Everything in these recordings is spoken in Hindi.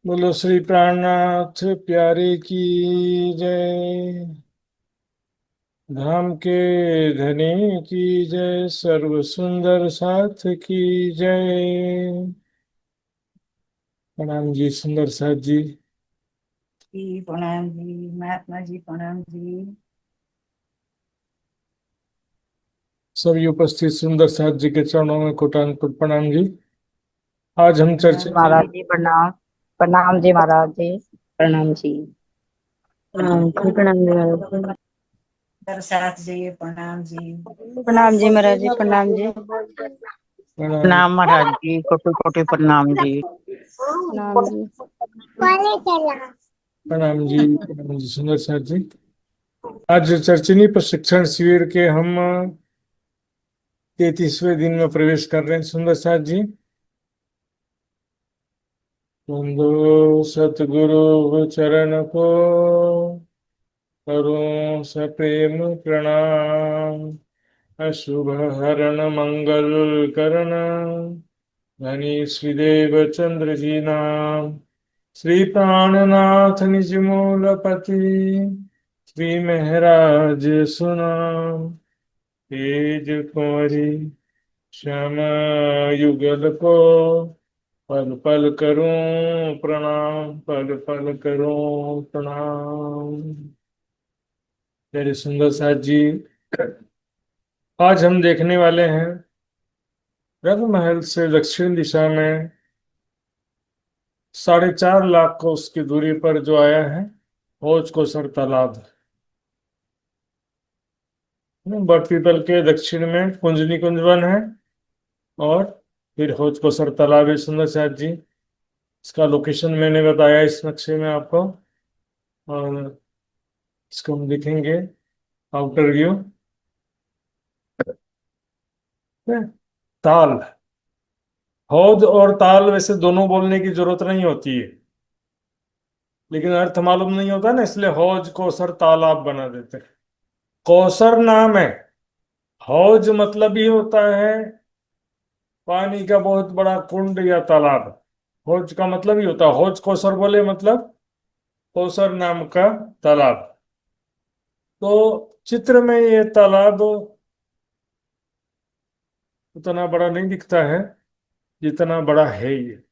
बोलो श्री प्राणनाथ प्यारे की जय। धाम के धनी की जय, सर्व सुंदर साथ की जय। प्रणाम जी सुंदर साथ जी। जी प्रणाम जी। महात्मा जी प्रणाम जी। सभी उपस्थित सुंदर साथ जी के चरणों में कोटान प्रणाम जी। आज हम चर्चा महाराज जी प्रणाम। प्रणाम जी महाराज जी। प्रणाम जी। प्रणाम जी महाराज साथ जी प्रणाम जी। प्रणाम जी महाराज जी। प्रणाम जी। प्रणाम प्रणाम महाराज जी। कोटि कोटि प्रणाम जी। प्रणाम जी। प्रणाम जी सुंदर साथ जी। आज चर्चनी प्रशिक्षण शिविर के हम 33वें दिन में प्रवेश कर रहे हैं सुंदर साथ जी। बंदो सतगुरु चरण को करो सप्रेम प्रणाम। अशुभ हरण मंगल करण धनी श्रीदेव चंद्र जी नाम। श्री प्राणनाथ निज मूलपति श्री महराज सुनाम। तेज कुंवरी श्याम युगल को पल पल करूं प्रणाम, पल पल करूं प्रणाम। मेरे सुंदर साथ जी, आज हम देखने वाले हैं रंगमहल से दक्षिण दिशा में 4.5 लाख कोस की दूरी पर जो आया है भोज कोसर तालाब। बरतीतल के दक्षिण में कुंजनी कुंजवन है और फिर हौज कोसर तालाब है सुंदर साथ जी। इसका लोकेशन मैंने बताया इस नक्शे में आपको, और इसको हम लिखेंगे आउटर व्यू। ताल, हौज और ताल वैसे दोनों बोलने की जरूरत नहीं होती है, लेकिन अर्थ मालूम नहीं होता ना, इसलिए हौज कौसर तालाब बना देते हैं। कौसर नाम है, हौज मतलब ही होता है पानी का बहुत बड़ा कुंड या तालाब। हौज का मतलब ही होता है, हौज कौसर बोले मतलब कौसर नाम का तालाब। तो चित्र में ये तालाब उतना बड़ा नहीं दिखता है जितना बड़ा है ये।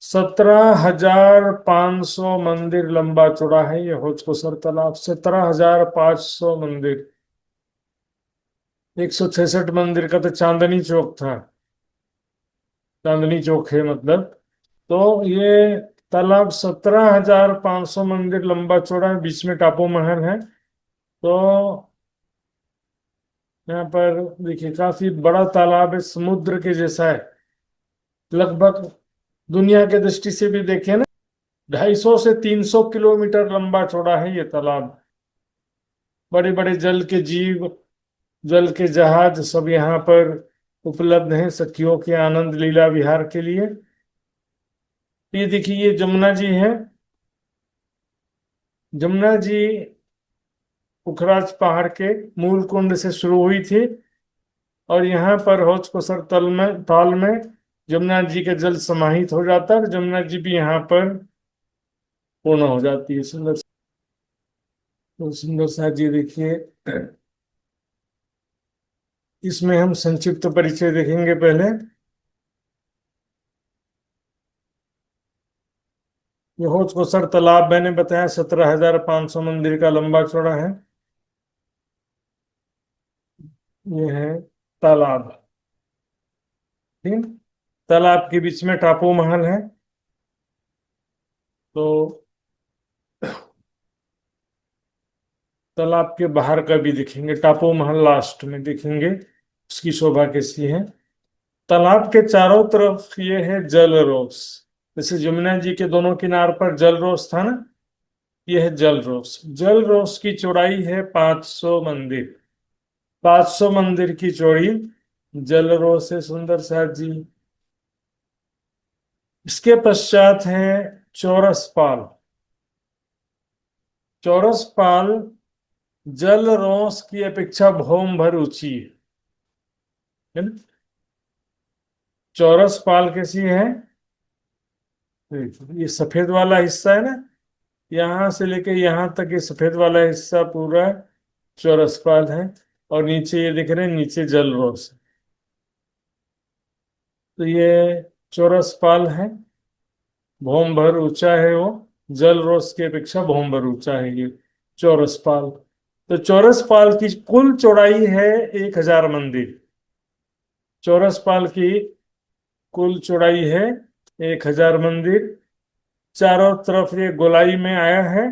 17,500 मंदिर लंबा चौड़ा है ये हौज कोसर तालाब। 17,500 मंदिर। 166 मंदिर का तो चांदनी चौक था, चांदनी चौक है मतलब। तो ये तालाब 17,500 मंदिर लंबा चौड़ा है, बीच में टापू महल है। तो यहाँ पर देखिए काफी बड़ा तालाब है, समुद्र के जैसा है लगभग। दुनिया के दृष्टि से भी देखें ना, 250 से 300 किलोमीटर लंबा चौड़ा है ये तालाब। बड़े बड़े जल के जीव, जल के जहाज सब यहाँ पर उपलब्ध हैं सखियों के आनंद लीला विहार के लिए। ये देखिए ये जमुना जी है। जमुना जी पुखराज पहाड़ के मूल कुंड से शुरू हुई थी और यहाँ पर हौज कोसर ताल में जमुना जी के जल समाहित हो जाता है और जमुना जी भी यहाँ पर पूर्ण हो जाती है। सुंदर, तो सुंदर सा जी देखिए, इसमें हम संक्षिप्त परिचय देखेंगे पहले। ये हौज कोसर तालाब मैंने बताया 17,500 मंदिर का लंबा चौड़ा है। ये है तालाब, ठीक। तालाब के बीच में टापू महल है। तो तालाब के बाहर का भी दिखेंगे, टापू महल लास्ट में दिखेंगे, उसकी शोभा कैसी है। तालाब के चारों तरफ ये है जल रोस। जैसे यमुना जी के दोनों किनार पर जल रोस था ना, ये है जल रोस। जल रोस की चौड़ाई है 500 मंदिर। 500 मंदिर की चौड़ी जल रोस है सुंदर साथ जी। इसके पश्चात है चौरस पाल। चौरस पाल जल रोस की अपेक्षा भौम भर ऊंची है ना? चौरस पाल कैसी है? देखिए, ये सफेद वाला हिस्सा है ना, यहाँ से लेके यहाँ तक ये सफेद वाला हिस्सा पूरा चौरस पाल है। और नीचे ये दिख रहे हैं, नीचे जल रोस। तो ये चौरस पाल है, भौम भर ऊंचा है वो। जल रोस की अपेक्षा भौम भर ऊंचा है ये चौरस पाल। तो चौरस पाल की कुल चौड़ाई है 1000 मंदिर। चौरस पाल की कुल चौड़ाई है 1000 मंदिर। चारों तरफ ये गोलाई में आया है,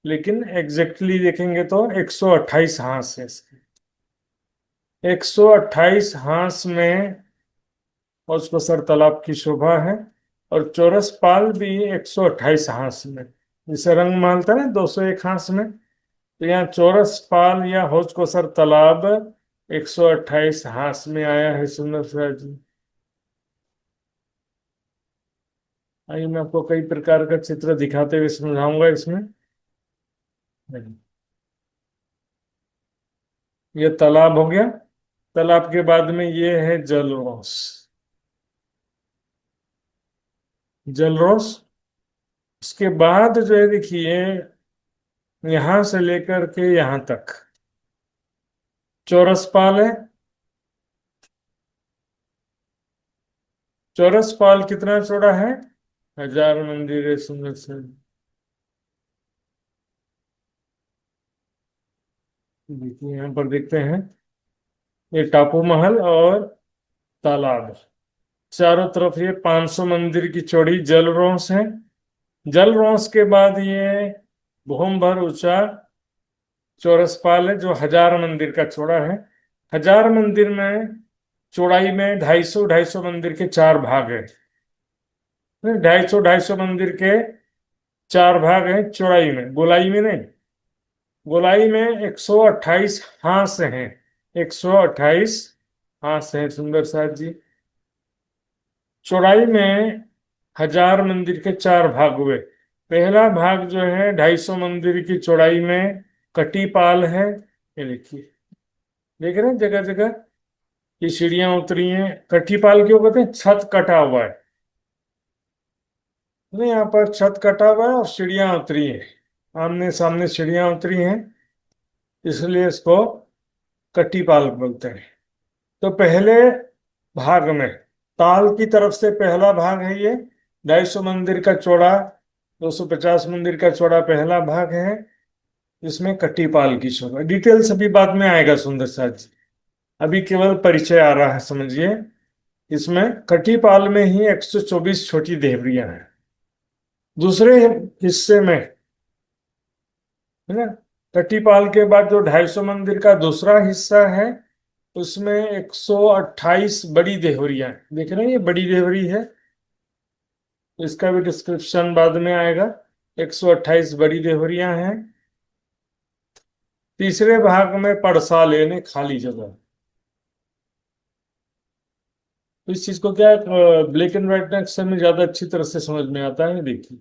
लेकिन एग्जैक्टली देखेंगे तो 128 हांस है इसके। 128 हांस में उसको सर तालाब की शोभा है। और चौरस पाल भी 128 हांस में, जैसे रंग महल था ना 201 हांस में, तो यहाँ चौरस पाल या हौज को सर तालाब 128 हांस में आया है। सुंदर सा जी। आइए मैं आपको कई प्रकार का चित्र दिखाते हुए समझाऊंगा इसमें। ये तालाब हो गया। तालाब के बाद में ये है जलरोस। जलरोस उसके बाद जो है देखिए, यहां से लेकर के यहां तक चौरस पाल है। चौरस पाल कितना चौड़ा है? 1000 मंदिर है। सुंदर से देखिए, यहाँ पर देखते हैं ये टापू महल और तालाब। चारों तरफ ये 500 मंदिर की चौड़ी जलरोस है। जलरोस के बाद ये भूम भर ऊंचा चौरस पाल है, जो 1000 मंदिर का चौड़ा है। 1000 मंदिर में चौड़ाई में 250 250 मंदिर के चार भाग है। 250 250 मंदिर के चार भाग हैं चौड़ाई में, गोलाई में नहीं। गोलाई में 128 हांस हैं। 128 हांस हैं सुंदर साथ जी। चौड़ाई में 1000 मंदिर के चार भाग हुए। पहला भाग जो है 250 मंदिर की चौड़ाई में कटी पाल है। ये देखिए, देख रहे हैं जगह जगह ये सीढ़ियां उतरी हैं। कटी पाल क्यों कहते हैं? छत कटा हुआ है। नहीं, यहाँ पर छत कटा हुआ है और सीढ़ियां उतरी हैं, आमने सामने सीढ़ियां उतरी हैं, इसलिए इसको कटी पाल बोलते हैं। तो पहले भाग में ताल की तरफ से पहला भाग है ये, 250 मंदिर का चौड़ा, 250 मंदिर का चौड़ा पहला भाग है। इसमें कटी पाल की शोभा, डिटेल सभी बाद में आएगा सुंदर साथ जी। अभी केवल परिचय आ रहा है, समझिए। इसमें कटी पाल में ही 124 छोटी देवरियां हैं। दूसरे हिस्से में, है ना, कटी पाल के बाद जो 250 मंदिर का दूसरा हिस्सा है, उसमें 128 बड़ी देहरियां हैं। देख रहे हैं ये बड़ी देहरी है, इसका भी डिस्क्रिप्शन बाद में आएगा। 128 बड़ी देहरियां हैं। तीसरे भाग में पड़साल यानी खाली जगह। तो इस चीज को क्या ब्लैक एंड व्हाइट अक्षर में ज्यादा अच्छी तरह से समझ में आता है। देखिए,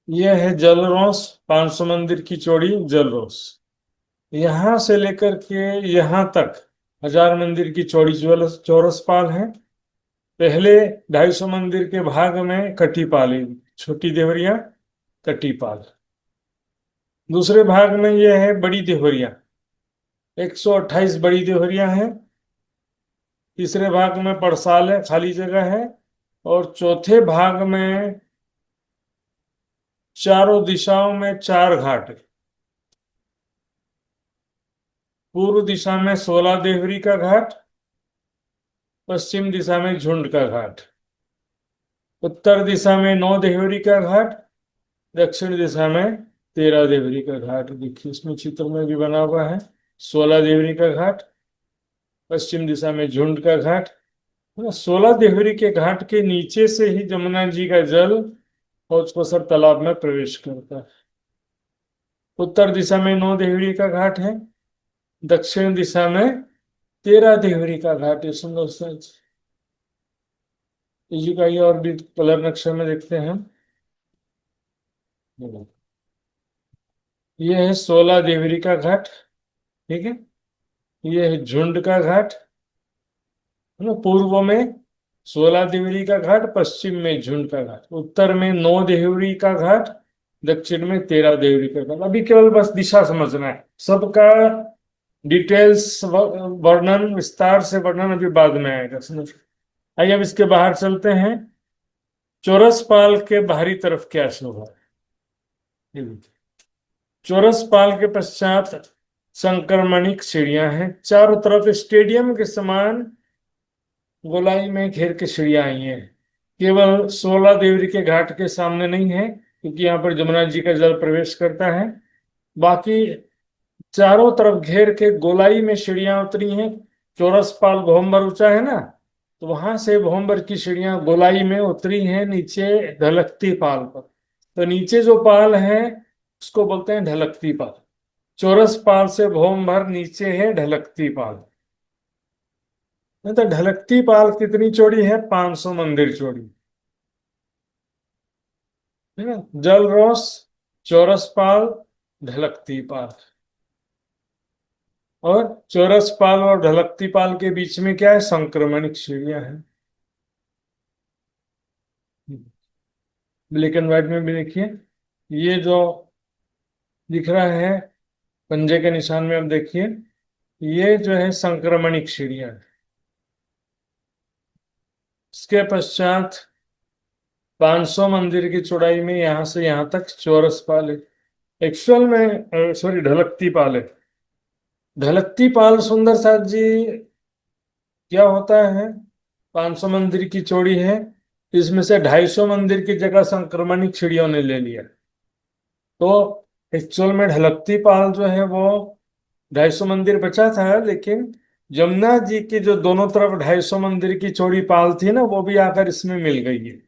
यह है जलरोस, 500 मंदिर की चौड़ी जलरोस। यहां से लेकर के यहां तक 1000 मंदिर की चौड़ी चौरस पाल है। पहले 250 मंदिर के भाग में कटी पाल है, छोटी देवरिया कटी पाल। दूसरे भाग में यह है बड़ी देवरिया, 128 बड़ी देवरिया हैं। तीसरे भाग में पड़साल है, खाली जगह है। और चौथे भाग में चारों दिशाओं में चार घाट। पूर्व दिशा में 16 देवरी का घाट, पश्चिम दिशा में झुंड का घाट, उत्तर दिशा में 9 देवरी का घाट, दक्षिण दिशा में 13 देवरी का घाट। देखिए, इसमें चित्र में भी बना हुआ है। 16 देवरी का घाट, पश्चिम दिशा में झुंड का घाट। 16 देवरी के घाट के नीचे से ही जमुना जी का जल हौज तालाब में प्रवेश करता है। उत्तर दिशा में 9 देवरी का घाट है, दक्षिण दिशा में 13 देवरी का घाट है। सुंदर सा इसी का ये और भी कलर नक्शे में देखते हैं। ये है 16 देवरी का घाट, ठीक है। ये है झुंड का घाट, है ना, पूर्व में। 16 देवरी का घाट, पश्चिम में झुंड का घाट, उत्तर में 9 देवरी का घाट, दक्षिण में 13 देवरी का घाट। अभी केवल बस दिशा समझना है, सबका डिटेल्स वर्णन, विस्तार से वर्णन अभी बाद में आएगा, समझ। आइए अब इसके बाहर चलते हैं। चौरस पाल के बाहरी तरफ क्या शोभा है, ये देखिए। चौरस पाल के पश्चात संक्रमणिक सीढ़ियां हैं, चारों तरफ स्टेडियम के समान गोलाई में घेर के सीढ़ियां आई हैं। केवल 16 देवरी के घाट के सामने नहीं है, क्योंकि यहाँ पर जमुना जी का जल प्रवेश करता है। बाकी चारों तरफ घेर के गोलाई में सीढ़ियां उतरी हैं। चौरस पाल भोमबर ऊंचा है ना, तो वहां से भोमबर की सीढ़ियां गोलाई में उतरी हैं नीचे ढलकती पाल पर। तो नीचे जो पाल है उसको बोलते हैं ढलकती पाल। चौरस पाल से भोमभर नीचे है ढलकती पाल। नहीं तो ढलकती पाल कितनी चौड़ी है? 500 मंदिर चौड़ी है ना। जलरोस, चौरस पाल, ढलकती पाल। और चौरस पाल और ढलकती पाल के बीच में क्या है? संक्रमणिक सीढ़ियां हैं। ब्लैक एंड व्हाइट में भी देखिए, ये जो दिख रहा है पंजे के निशान में, अब देखिए ये जो है संक्रमणिक सीढ़ियां हैं। इसके पश्चात 500 मंदिर की चौड़ाई में यहां से यहां तक चौरस पाल है। एक्चुअल में सॉरी ढलकती पाल है। ढलकती पाल सुंदर साथ जी क्या होता है? 500 मंदिर की चौड़ी है, इसमें से 250 मंदिर की जगह संक्रमणिक सीढ़ियों ने ले लिया। तो एक्चुअल में ढलकती पाल जो है वो 250 मंदिर बचा था, लेकिन जमुना जी की जो दोनों तरफ 250 मंदिर की चौड़ी पाल थी ना, वो भी आकर इसमें मिल गई है।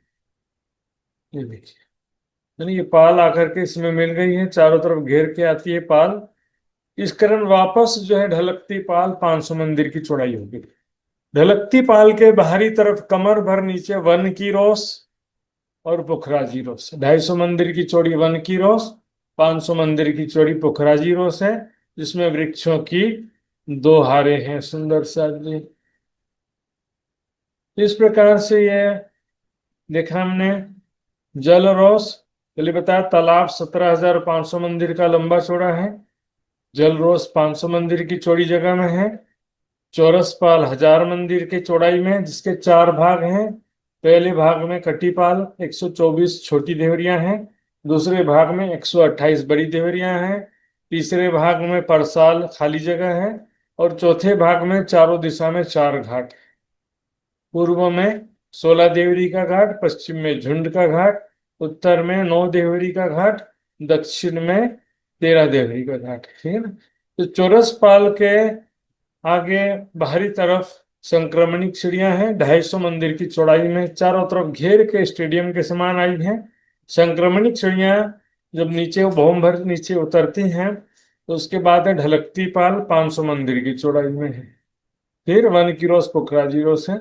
ये देखिए, यानी ये पाल आकर के इसमें मिल गई है, चारों तरफ घेर के आती है पाल। इस कारण वापस जो है ढलकती पाल 500 मंदिर की चौड़ाई होगी। ढलकती पाल के बाहरी तरफ कमर भर नीचे वन की रोस और पुखराजी रोस। 250 मंदिर की चौड़ी वन की रोस, 500 मंदिर की चौड़ी पुखराजी रोस है, जिसमें वृक्षों की 2 हारे हैं। सुंदर सा जी, इस प्रकार से ये देखा हमने। जल रोस, पहले बताया तालाब 17,500 मंदिर का लंबा चौड़ा है। जल रोस 500 मंदिर की चौड़ी जगह में है। चौरस पाल 1000 मंदिर की चौड़ाई में, जिसके 4 भाग हैं। पहले भाग में कटीपाल 124 छोटी देवरियां हैं, दूसरे भाग में 128 बड़ी देवरियां हैं, तीसरे भाग में परसाल खाली जगह है, और चौथे भाग में चारों दिशा में 4 घाट। पूर्व में 16 देवरी का घाट, पश्चिम में झुंड का घाट, उत्तर में 9 देवरी का घाट, दक्षिण में 13 देवरी का घाट। ठीक है ना। तो चौरस पाल के आगे बाहरी तरफ संक्रमणिक सीढ़ियां हैं, 250 मंदिर की चौड़ाई में, चारों तरफ घेर के स्टेडियम के समान आई हैं। संक्रमणिक सीढ़ियां जब नीचे भौम भर नीचे उतरती हैं, तो उसके बाद है ढलकती पाल 500 मंदिर की चौड़ाई में है। फिर वन की रोस, पुखराजी रोस है।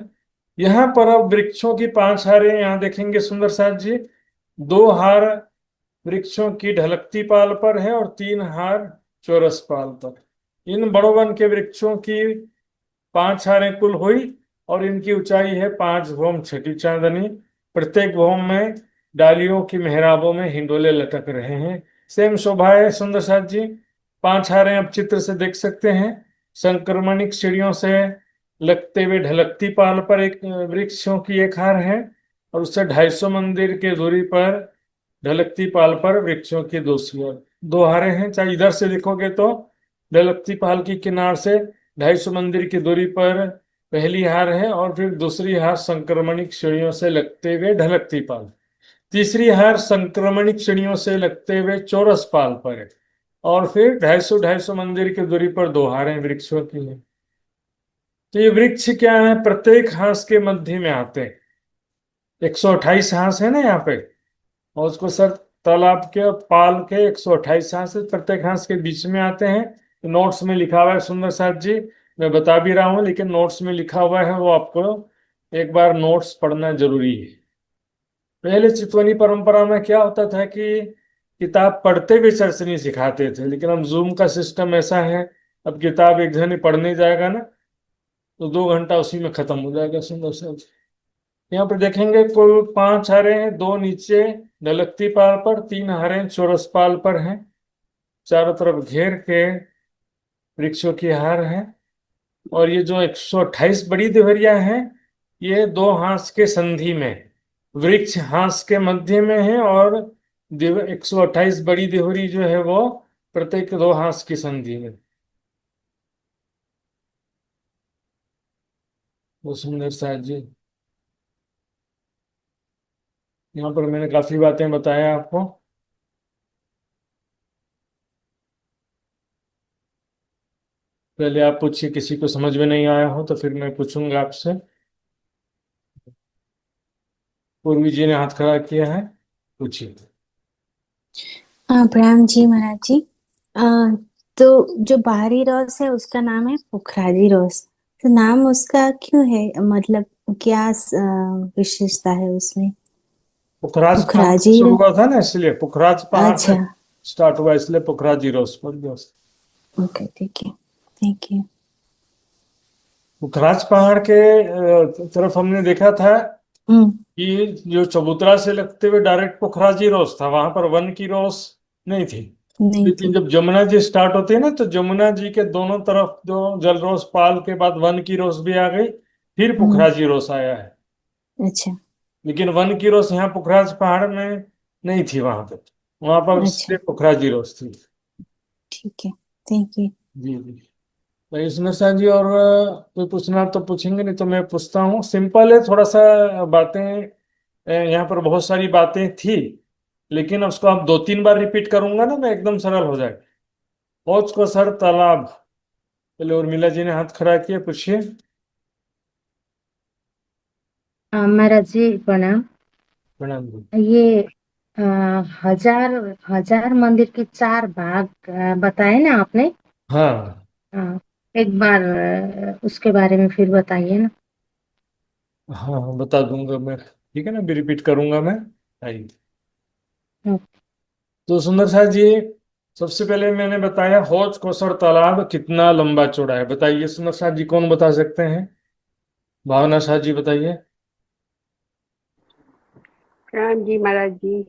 यहाँ पर अब वृक्षों की 5 हारें यहाँ देखेंगे सुंदर साथ जी। 2 हार वृक्षों की ढलकती पाल पर है और 3 हार चौरस पाल पर। इन बड़ों वन के वृक्षों की 5 हारें कुल हुई, और इनकी ऊंचाई है 5 भौम छठी चांदनी। प्रत्येक भौम में डालियों की मेहराबों में हिंडोले लटक रहे हैं। सेम शोभा है सुंदर साथ जी। 5 हारें आप चित्र से देख सकते हैं। संक्रमणिक सीढ़ियों से लगते हुए ढलकती पाल पर एक वृक्षों की 1 हार है, और उससे 250 मंदिर के दूरी पर ढलकती पाल पर वृक्षों की 2 हारें हैं। चाहे इधर से देखोगे तो ढलकती पाल की किनार से 250 मंदिर की दूरी पर पहली हार है, और फिर दूसरी हार संक्रमणिक सीढ़ियों से लगते हुए ढलकती पाल, तीसरी हार संक्रमणिक सीढ़ियों से लगते हुए चौरस पाल पर है, और फिर 250 मंदिर की दूरी पर 2 हारें वृक्षों की हैं। तो ये वृक्ष क्या है? प्रत्येक हांस के मध्य में आते हैं। 128 हांस है ना यहाँ पे, और उसको सर तालाब के और पाल के 128 हांस प्रत्येक हांस के बीच में आते हैं। तो नोट्स में लिखा हुआ है सुंदर साथ जी, मैं बता भी रहा हूँ, लेकिन नोट्स में लिखा हुआ है वो आपको एक बार नोट्स पढ़ना जरूरी है। पहले चितवनी परंपरा में क्या होता था कि किताब पढ़ते हुए चर्चनी सिखाते थे, लेकिन अब जूम का सिस्टम ऐसा है, अब किताब एक जन पढ़ने जाएगा ना, तो 2 घंटा उसी में खत्म हो जाएगा सुंदर साथ जी। यहाँ पर देखेंगे कुल 5 हारे हैं, 2 नीचे ढलकती पाल पर, 3 हारे चौरस पाल पर हैं। चारों तरफ घेर के वृक्षों की हार है। और ये जो 128 बड़ी देवरिया हैं, ये 2 हाथ के संधि में, वृक्ष हाथ के मध्य में है, और 128 बड़ी देवरी जो है वो प्रत्येक 2 हाथ की संधि में। वो सुंदर सा जी। यहाँ पर मैंने काफी बातें बताया आपको। पहले आप पूछिए, किसी को समझ में नहीं आया हो तो फिर मैं पूछूंगा आपसे। पूर्वी जी ने हाथ खड़ा किया है, पूछिए। प्रणाम जी महाराज जी। अ, तो जो बाहरी रस है उसका नाम है पुखराजी रस। तो नाम उसका क्यों है, मतलब क्या विशेषता है उसमें? पुखराज पहाड़ से पुखराजी शुरू हुआ था ना, इसलिए पुखराज पहाड़ से अच्छा। स्टार्ट हुआ, इसलिए पुखराजी रोस पर दिया। ओके, ठीक है, थैंक यू। पुखराज पहाड़ के तरफ हमने देखा था हम्म। कि जो चबूतरा से लगते हुए डायरेक्ट पुखराजी रोस था, वहां पर वन की रोस नहीं थी। नहीं लेकिन थी। जब जमुना जी स्टार्ट होती है ना, तो जमुना जी के दोनों तरफ जो जलरोस पाल के बाद वन की रोस भी आ गई, फिर हम्म। पुखराजी रोस आया है। अच्छा। लेकिन वन की रोस यहाँ पुखराज पहाड़ में नहीं थी, वहां पे, वहां पर अच्छा, सिर्फ पुखराजी रोस थी। ठीक है, थैंक यू। जी जी। तो इसमें सर जी, और कोई पूछना तो पूछेंगे, नहीं तो मैं पूछता हूँ। सिंपल है थोड़ा सा बातें। यहाँ पर बहुत सारी बातें थी, लेकिन उसको आप 2-3 बार रिपीट करूंगा ना, मैं एकदम सरल हो जाएगा। पौच को सर तालाब। पहले उर्मिला जी ने हाथ खड़ा किया, पूछिए। महाराज जी प्रणाम। प्रणाम जी। ये अ, हजार हजार मंदिर के 4 भाग बताए ना आपने। हाँ एक बार उसके बारे में फिर बताइए ना। हाँ हाँ, बता दूंगा मैं, ठीक है ना, भी रिपीट करूंगा मैं। आइए। हम्म, तो सुंदर साहब जी, सबसे पहले मैंने बताया हौज कोसर तालाब कितना लंबा चौड़ा है, बताइए सुंदर साहब जी, कौन बता सकते हैं? भावना शाह जी बताइए। हाँ जी महाराज जी।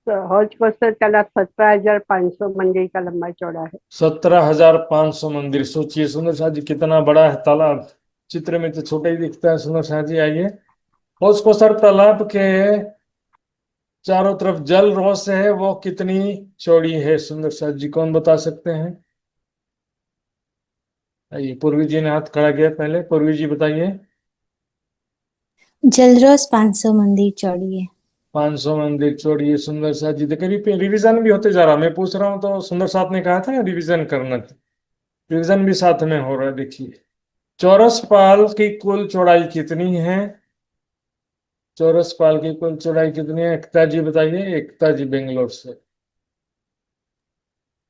तो हौज कोसर तालाब 17,500 मंदिर का लंबा चौड़ा है। 17,500 मंदिर, सोचिए सुंदर शाह जी कितना बड़ा है तालाब। चित्र में तो छोटा ही दिखता है। सुंदर शाह जी आइए। हौज कोसर तालाब के चारों तरफ जल रोस है, वो कितनी चौड़ी है सुंदर शाह जी, कौन बता सकते हैं? आइए, पूर्वी जी ने हाथ खड़ा किया, पहले पूर्वी जी बताइए। जलरोज 500 मंदिर चौड़ी है। 500 मंदिर चौड़ी है सुंदर शाह जी। देखिए रिवीजन भी होते जा रहा, मैं पूछ रहा हूँ तो सुंदर साहब ने कहा था ना रिवीजन करना, रिवीजन भी साथ में हो रहा है। देखिए, चौरस पाल की कुल चौड़ाई कितनी है? चौरस पाल की कुल चौड़ाई कितनी है, एकता जी बताइए, एकता जी बेंगलोर से।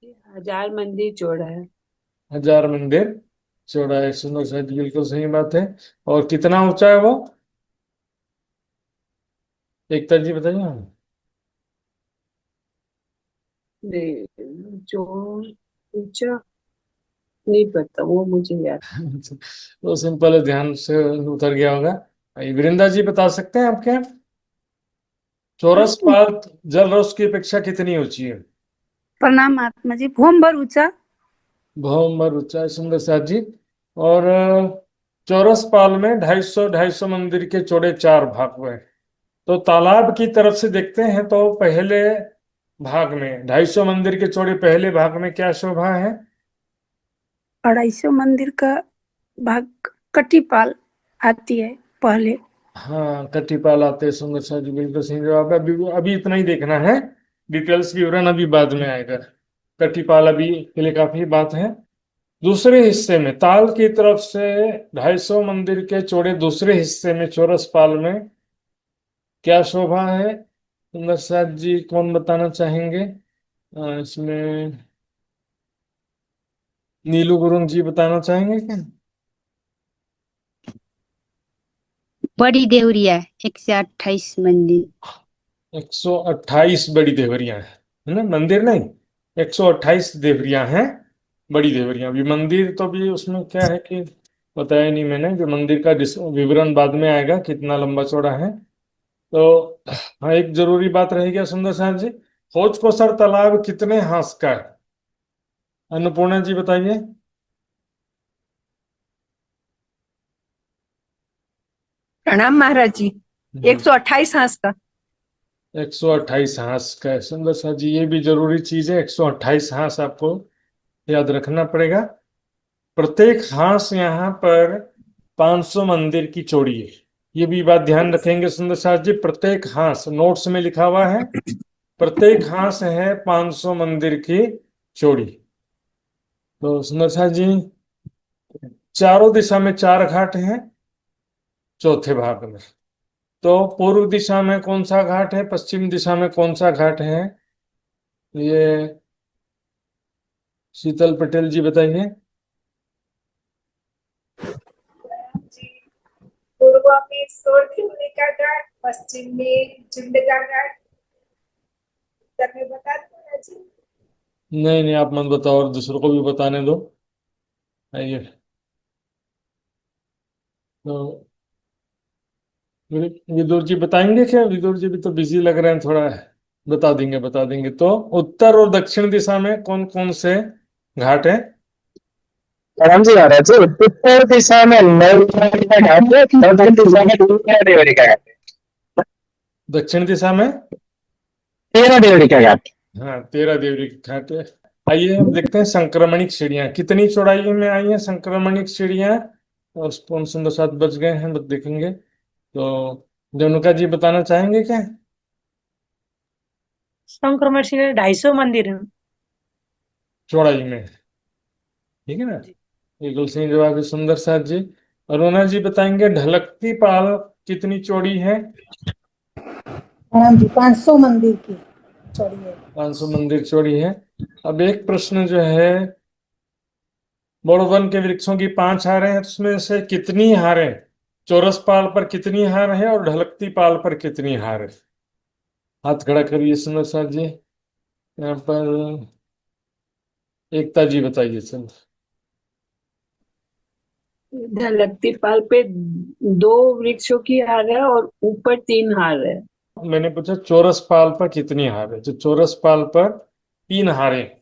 1,000 मंदिर चौड़ा है। 1000 मंदिर चौड़ा है सुंदर शाह जी, बिल्कुल सही बात है। और कितना ऊंचा है वो, एकता जी बताइए। नहीं, जो ऊंचा नहीं पता, वो मुझे याद। तो सिंपल है, ध्यान से उतर गया होगा। वृंदा जी बता सकते हैं आपके? चौरस पाल जल रोज की अपेक्षा कितनी ऊंची है? प्रणाम महात्मा जी, भूमभर ऊंचा। भौमर ऊंचा है सुंदर साथ जी। और चौरस पाल में 250 मंदिर के चौड़े 4 भाग हुए। तो तालाब की तरफ से देखते हैं तो पहले भाग में 250 मंदिर के चौड़े पहले भाग में क्या शोभा है? 250 मंदिर का भाग कटिपाल आती है पहले। हाँ, कटिपाल आते हैं सुंदर साथ जी, बिल्कुल सही जवाब है। अभी अभी इतना ही देखना है, डिटेल्स विवरण अभी बाद में आएगा। कटिपाल अभी के लिए काफी बात है। दूसरे हिस्से में ताल की तरफ से 250 मंदिर के चौड़े दूसरे हिस्से में चौरस पाल में क्या शोभा है? सुंदर साथ जी कौन बताना चाहेंगे? इसमें नीलू गुरुंग जी बताना चाहेंगे क्या? बड़ी देवरिया 128 मंदिर। 128 बड़ी देवरियां हैं, है ना, मंदिर नहीं, 128 देवरियां हैं, बड़ी देवरियां भी। मंदिर तो भी उसमें क्या है कि बताया नहीं मैंने कि मंदिर का विवरण बाद में आएगा कितना लंबा चौड़ा है। तो हाँ, एक जरूरी बात रह गया सुंदर साहब जी, हौज कोसर तालाब कितने हांस का है? अन्नपूर्णा जी बताइए। प्रणाम महाराज जी। जी, 128 हाथ का। 128 हांस का है सुंदर साहब जी, ये भी जरूरी चीज है, 128 हांस आपको याद रखना पड़ेगा। प्रत्येक हांस यहाँ पर 500 मंदिर की चौड़ी है, ये भी बात ध्यान रखेंगे सुंदर साहब जी। प्रत्येक हांस नोट्स में लिखा हुआ है, प्रत्येक हांस है 500 मंदिर की चौड़ी। तो सुंदर साहब जी, चारों दिशा में 4 घाट हैं चौथे भाग में। तो पूर्व दिशा में कौन सा घाट है, पश्चिम दिशा में कौन सा घाट है, ये शीतल पटेल जी बताइए। पूर्व में सोरठिमुनिका घाट, पश्चिम में जुंडगा घाट, उत्तर में बता दो जी। नहीं नहीं, आप मत बताओ और दूसरों को भी बताने दो। आइए, तो विदुर जी बताएंगे क्या? विदुर जी भी तो बिजी लग रहे हैं थोड़ा। बता देंगे बता देंगे। तो उत्तर और दक्षिण दिशा में कौन कौन से घाट है? राम जी महाराज जी, उत्तर दिशा में नौ देवरी का घाट है, दक्षिण दिशा में 13 देवरी का घाट है। दक्षिण दिशा में 13 देवरी का घाट। हाँ, 13 देवरी की घाट है। आइए हम देखते हैं संक्रमणिक सीढ़ियां कितनी चौड़ाई में आई हैं। संक्रमणिक सीढ़ियां, और कौन सुंदर साथ बच गए हैं, बस देखेंगे। तो रेणुका जी बताना चाहेंगे क्या? संक्रमण से 250 मंदिर हैं। चौड़ाई में, ठीक है ना? बिल्कुल सही जवाब है सुंदर साथ जी। अरुणा जी बताएंगे ढलकती पाल कितनी चौड़ी है? हाँ जी, 500 मंदिर की चौड़ी है। 500 मंदिर चौड़ी है। अब एक प्रश्न जो है, बोड़वन के वृक्षों की 5 हारें हैं, उसमें से कितनी हारें चौरस पाल पर कितनी हार है और ढलकती पाल पर कितनी हार है? हाथ खड़ा करिए सुंदर साथ जी। यहाँ पर एकता जी बताइए चल। ढलकती पाल पे 2 वृक्षों की हार है और ऊपर 3 हार है। मैंने पूछा चौरस पाल पर कितनी हार है, जो चौरस पाल पर 3 हारें,